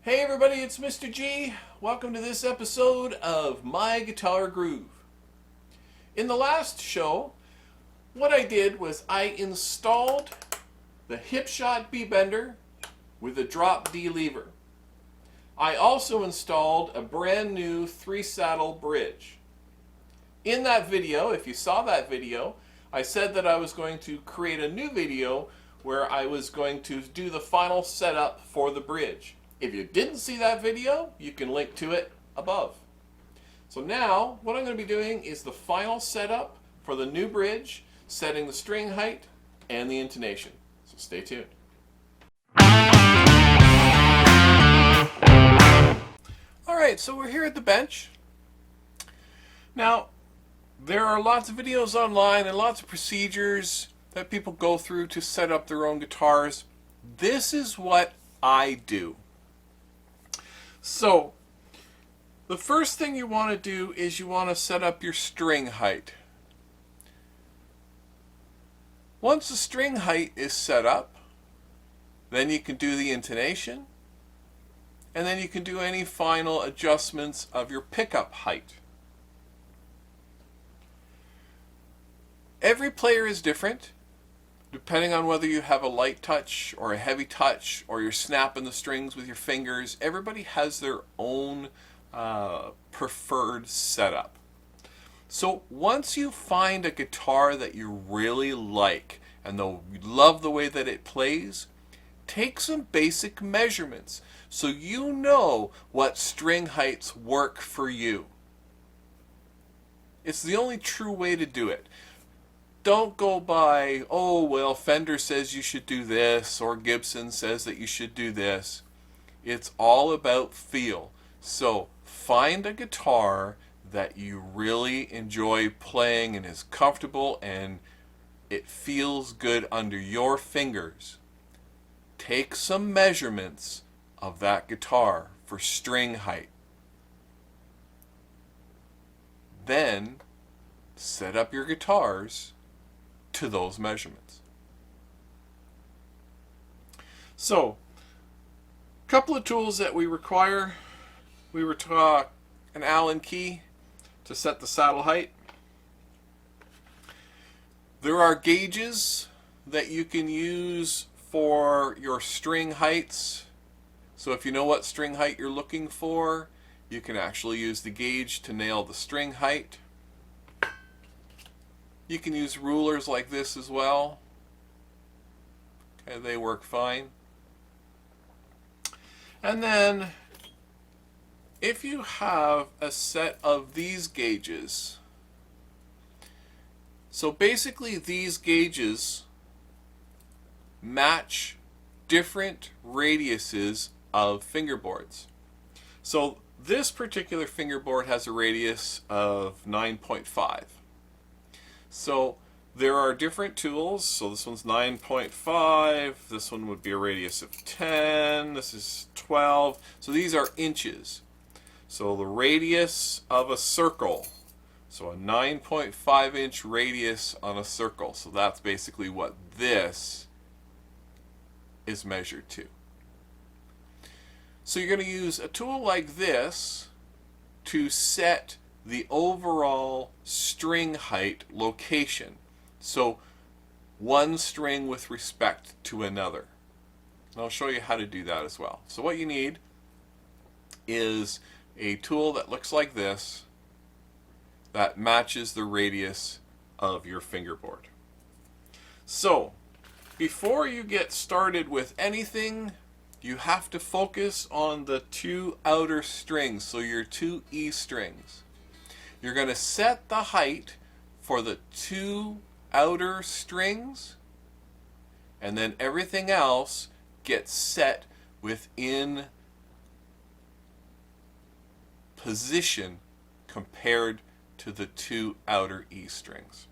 Hey everybody, it's Mr. G. Welcome to this episode of My Guitar Groove. In the last show, what I did was I installed the Hipshot B-Bender with a drop D lever. I also installed a brand new 3-saddle bridge. In that video, if you saw that video, I said that I was going to create a new video where I was going to do the final setup for the bridge. If you didn't see that video, you can link to it above. So now, what I'm going to be doing is the final setup for the new bridge, setting the string height and the intonation. So stay tuned. Alright, so we're here at the bench. Now, there are lots of videos online and lots of procedures that people go through to set up their own guitars. This is what I do. So, the first thing you want to do is you want to set up your string height. Once the string height is set up, then you can do the intonation, and then you can do any final adjustments of your pickup height. Every player is different, depending on whether you have a light touch or a heavy touch or you're snapping the strings with your fingers. Everybody has their own preferred setup. So once you find a guitar that you really like and you love the way that it plays, take some basic measurements so you know what string heights work for you. It's the only true way to do it. Don't go by, oh, well, Fender says you should do this, or Gibson says that you should do this. It's all about feel. So find a guitar that you really enjoy playing and is comfortable and it feels good under your fingers. Take some measurements of that guitar for string height. Then set up your guitars to those measurements. So, a couple of tools that we require. We were taught an Allen key to set the saddle height. There are gauges that you can use for your string heights. So if you know what string height you're looking for, you can actually use the gauge to nail the string height. You can use rulers like this as well. Okay, they work fine. And then, if you have a set of these gauges, so basically these gauges match different radiuses of fingerboards. So this particular fingerboard has a radius of 9.5. So there are different tools. So this one's 9.5, this one would be a radius of 10, this is 12. So these are inches. So the radius of a circle, so a 9.5 inch radius on a circle. So that's basically what this is measured to. So you're going to use a tool like this to set the overall string height location. So one string with respect to another. And I'll show you how to do that as well. So what you need is a tool that looks like this that matches the radius of your fingerboard. So before you get started with anything, you have to focus on the two outer strings, so your two E strings. You're going to set the height for the two outer strings, and then everything else gets set within position compared to the two outer E strings.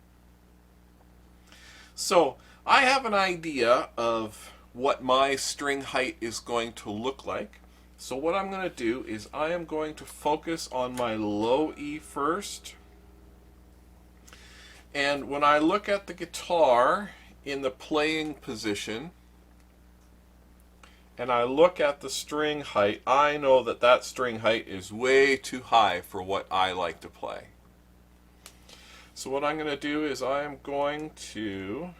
So I have an idea of what my string height is going to look like. So what I'm going to do is I am going to focus on my low E first. And when I look at the guitar in the playing position, and I look at the string height, I know that that string height is way too high for what I like to play. So what I'm going to do is I'm going to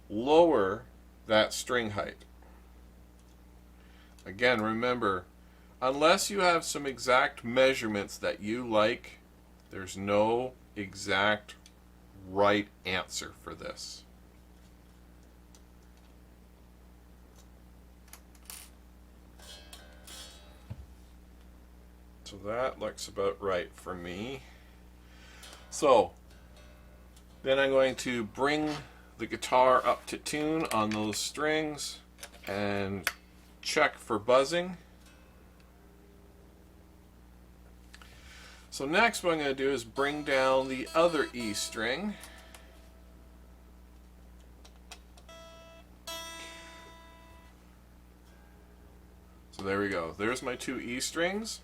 lower that string height. Again, remember, unless you have some exact measurements that you like, there's no exact right answer for this. So that looks about right for me. So then I'm going to bring the guitar up to tune on those strings and check for buzzing. So next what I'm going to do is bring down the other E string. So there we go. There's my two E strings.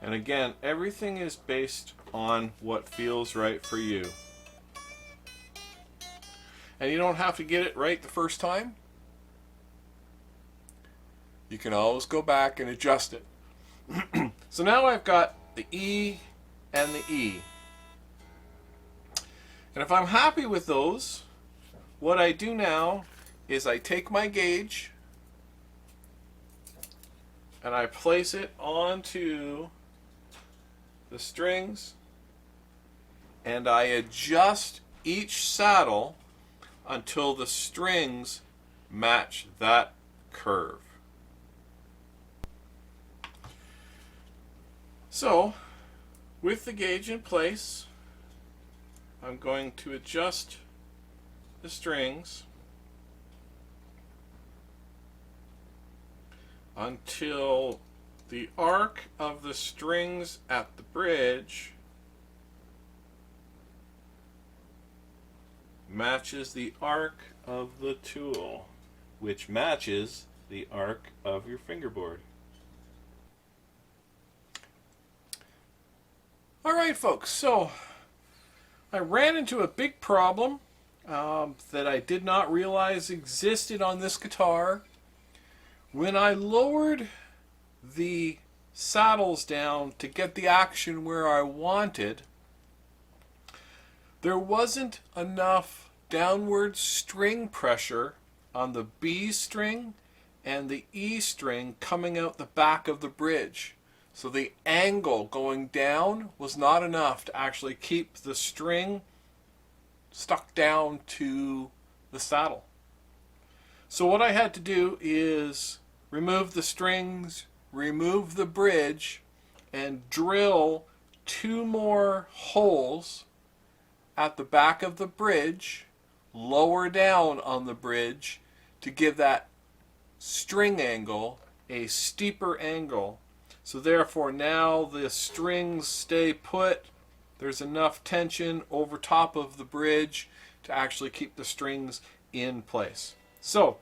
And again, everything is based on what feels right for you. And you don't have to get it right the first time. You can always go back and adjust it. So now I've got the E and the E. And if I'm happy with those, what I do now is I take my gauge and I place it onto the strings and I adjust each saddle until the strings match that curve. So, with the gauge in place, I'm going to adjust the strings until the arc of the strings at the bridge matches the arc of the tool, which matches the arc of your fingerboard. Alright folks, so I ran into a big problem that I did not realize existed on this guitar. When I lowered the saddles down to get the action where I wanted, there wasn't enough downward string pressure on the B string and the E string coming out the back of the bridge. So the angle going down was not enough to actually keep the string stuck down to the saddle. So what I had to do is remove the strings, remove the bridge, and drill 2 more holes at the back of the bridge, lower down on the bridge, to give that string angle a steeper angle. So therefore now the strings stay put. There's enough tension over top of the bridge to actually keep the strings in place. So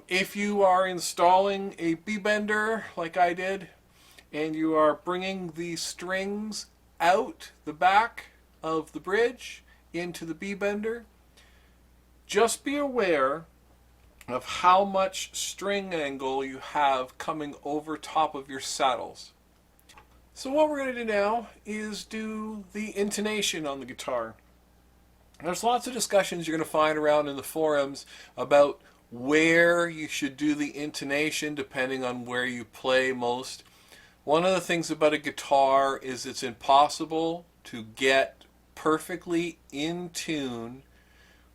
if you are installing a B-bender like I did, and you are bringing the strings out the back of the bridge into the B-bender, just be aware of how much string angle you have coming over top of your saddles. So what we're going to do now is do the intonation on the guitar. There's lots of discussions you're going to find around in the forums about where you should do the intonation depending on where you play most. One of the things about a guitar is it's impossible to get perfectly in tune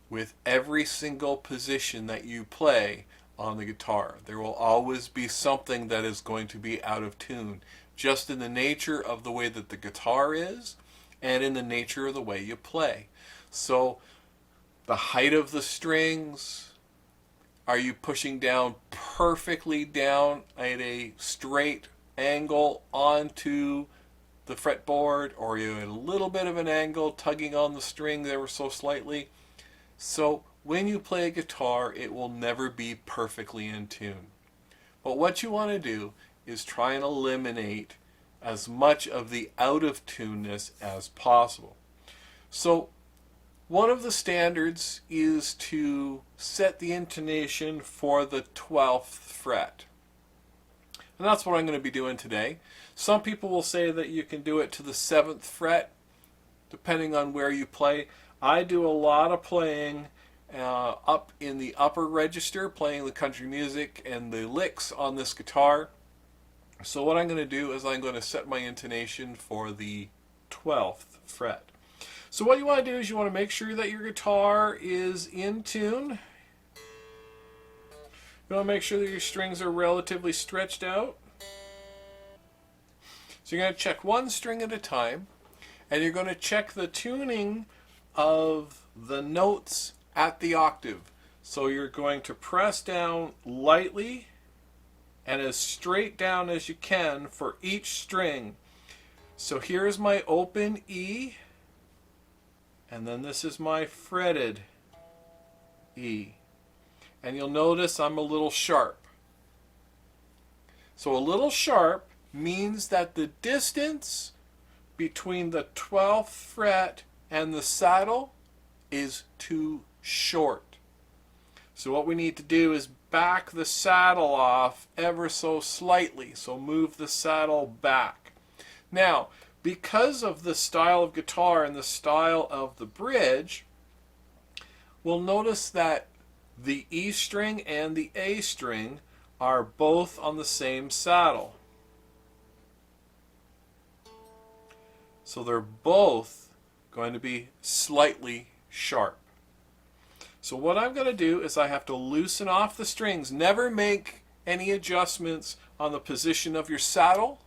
with every single position that you play on the guitar. There will always be something that is going to be out of tune, just in the nature of the way that the guitar is and in the nature of the way you play. So the height of the strings, are you pushing down perfectly down at a straight angle onto the fretboard, or are you at a little bit of an angle tugging on the string ever so slightly? So when you play a guitar, it will never be perfectly in tune. But what you want to do is try and eliminate as much of the out of tuneness as possible. So One of the standards is to set the intonation for the 12th fret. And that's what I'm going to be doing today. Some people will say that you can do it to the 7th fret, depending on where you play. I do a lot of playing up in the upper register, playing the country music and the licks on this guitar. So what I'm going to do is I'm going to set my intonation for the 12th fret. So what you want to do is you want to make sure that your guitar is in tune. You want to make sure that your strings are relatively stretched out. So you're going to check one string at a time, and you're going to check the tuning of the notes at the octave. So you're going to press down lightly and as straight down as you can for each string. So here's my open E, and then this is my fretted E. And you'll notice I'm a little sharp. So a little sharp means that the distance between the 12th fret and the saddle is too short. So what we need to do is back the saddle off ever so slightly. So move the saddle back. Now, because of the style of guitar and the style of the bridge, we'll notice that the E string and the A string are both on the same saddle. So they're both going to be slightly sharp. So what I'm going to do is I have to loosen off the strings. Never make any adjustments on the position of your saddle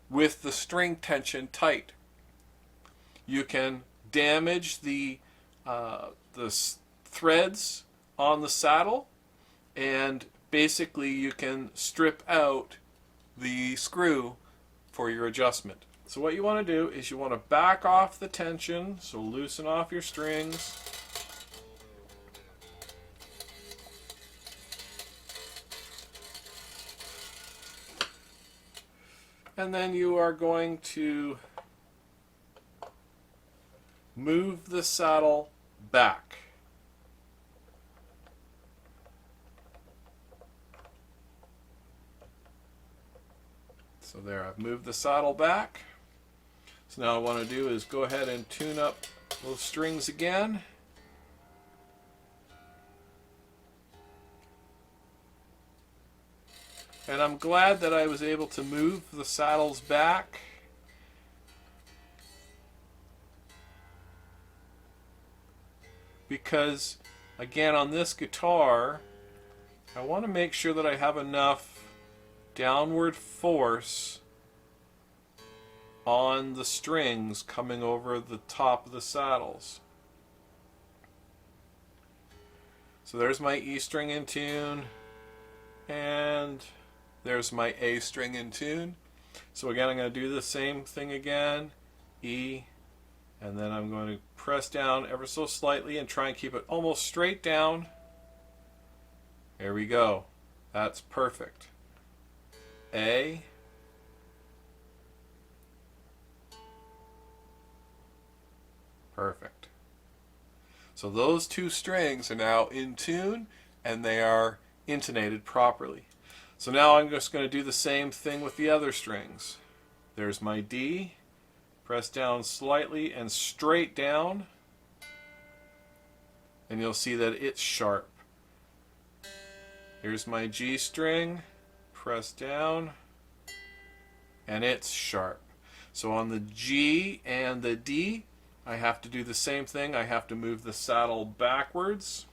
with the string tension tight. You can damage the threads on the saddle, and basically you can strip out the screw for your adjustment. So what you want to do is you want to back off the tension, so loosen off your strings. And then you are going to move the saddle back. So there, I've moved the saddle back. So now what I want to do is go ahead and tune up those strings again. And I'm glad that I was able to move the saddles back. Because, again, on this guitar, I want to make sure that I have enough downward force on the strings coming over the top of the saddles. So there's my E string in tune, and there's my A string in tune. So again, I'm going to do the same thing again, E, and then I'm going to press down ever so slightly and try and keep it almost straight down. There we go. That's perfect. A, perfect. So those two strings are now in tune and they are intonated properly. So now I'm just going to do the same thing with the other strings. There's my D, press down slightly and straight down, and you'll see that it's sharp. Here's my G string, press down, and it's sharp. So on the G and the D, I have to do the same thing. I have to move the saddle backwards.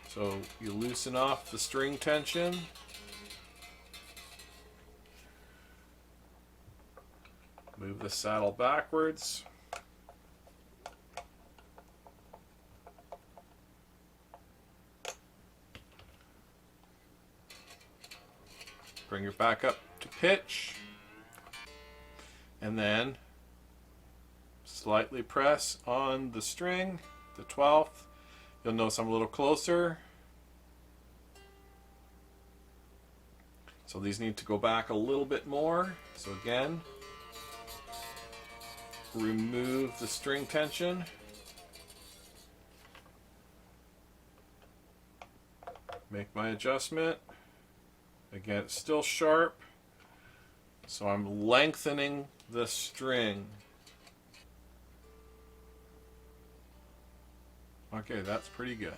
So you loosen off the string tension. Move the saddle backwards. Bring it back up to pitch. And then slightly press on the string, the 12th. You'll notice I'm a little closer. So these need to go back a little bit more. So again, remove the string tension. Make my adjustment. Again, it's still sharp, so I'm lengthening the string. Okay, that's pretty good.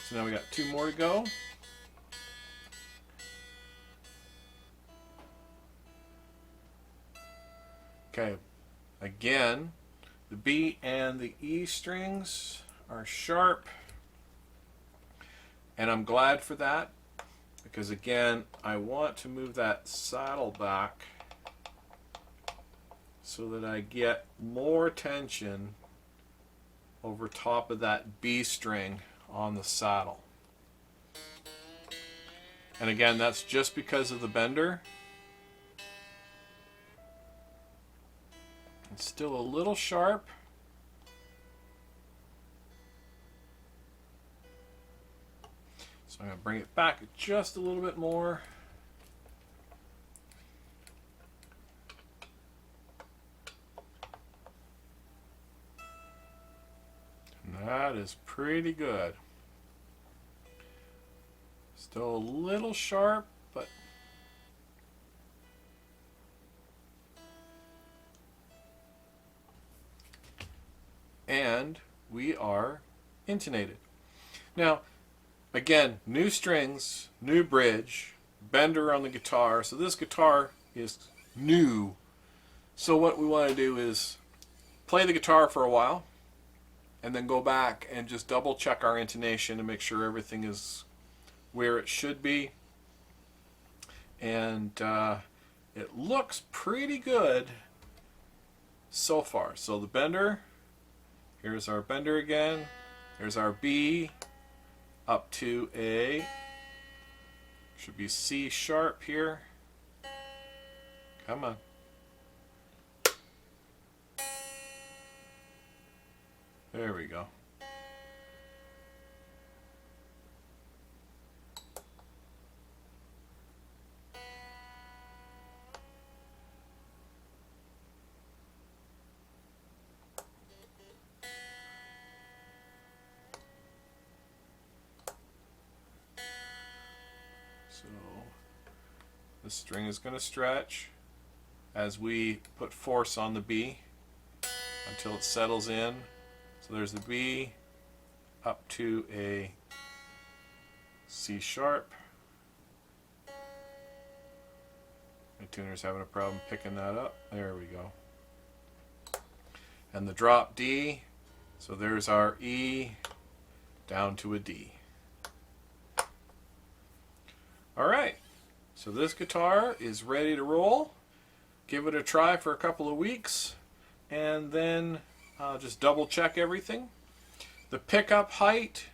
So now we got 2 more to go. Okay, again, the B and the E strings are sharp, and I'm glad for that, because again, I want to move that saddle back so that I get more tension over top of that B string on the saddle. And again, that's just because of the bender. It's still a little sharp. So I'm going to bring it back just a little bit more. And that is pretty good. Still a little sharp, but and we are intonated. Now, again, new strings, new bridge, bender on the guitar. So this guitar is new. So what we want to do is play the guitar for a while and then go back and just double check our intonation and make sure everything is where it should be. And it looks pretty good so far. So the bender, here's our bender again. There's our B up to A. Should be C sharp here. Come on. There we go. So the string is going to stretch as we put force on the B until it settles in. So there's the B up to a C sharp. My tuner's having a problem picking that up. There we go. And the drop D. So there's our E down to a D. Alright, so this guitar is ready to roll. Give it a try for a couple of weeks and then just double check everything. The pickup height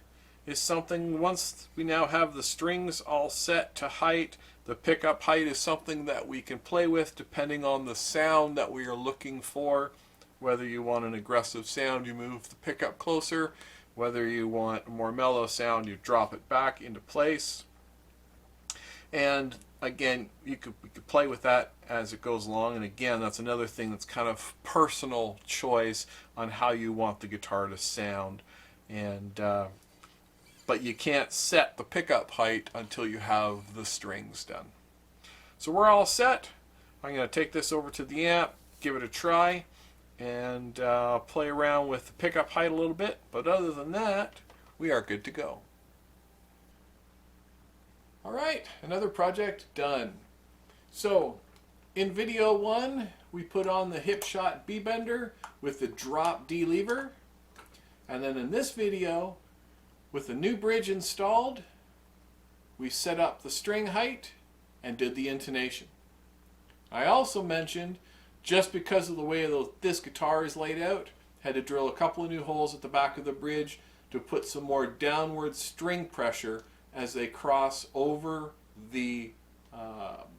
is something, once we now have the strings all set to height, the pickup height is something that we can play with depending on the sound that we are looking for. Whether you want an aggressive sound, you move the pickup closer. Whether you want a more mellow sound, you drop it back into place. And again, we could play with that as it goes along. And again, that's another thing that's kind of personal choice on how you want the guitar to sound. And but you can't set the pickup height until you have the strings done. So we're all set. I'm going to take this over to the amp, give it a try, and play around with the pickup height a little bit. But other than that, we are good to go. Alright, another project done. So, in video 1, we put on the hip shot B bender with the drop D lever. And then in this video, with the new bridge installed, we set up the string height and did the intonation. I also mentioned, just because of the way this guitar is laid out, had to drill a couple of new holes at the back of the bridge to put some more downward string pressure as they cross over the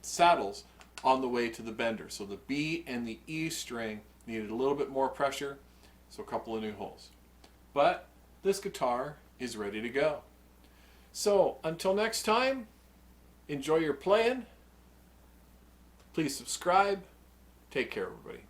saddles on the way to the bender. So the B and the E string needed a little bit more pressure, so a couple of new holes. But this guitar is ready to go. So until next time, enjoy your playing. Please subscribe. Take care, everybody.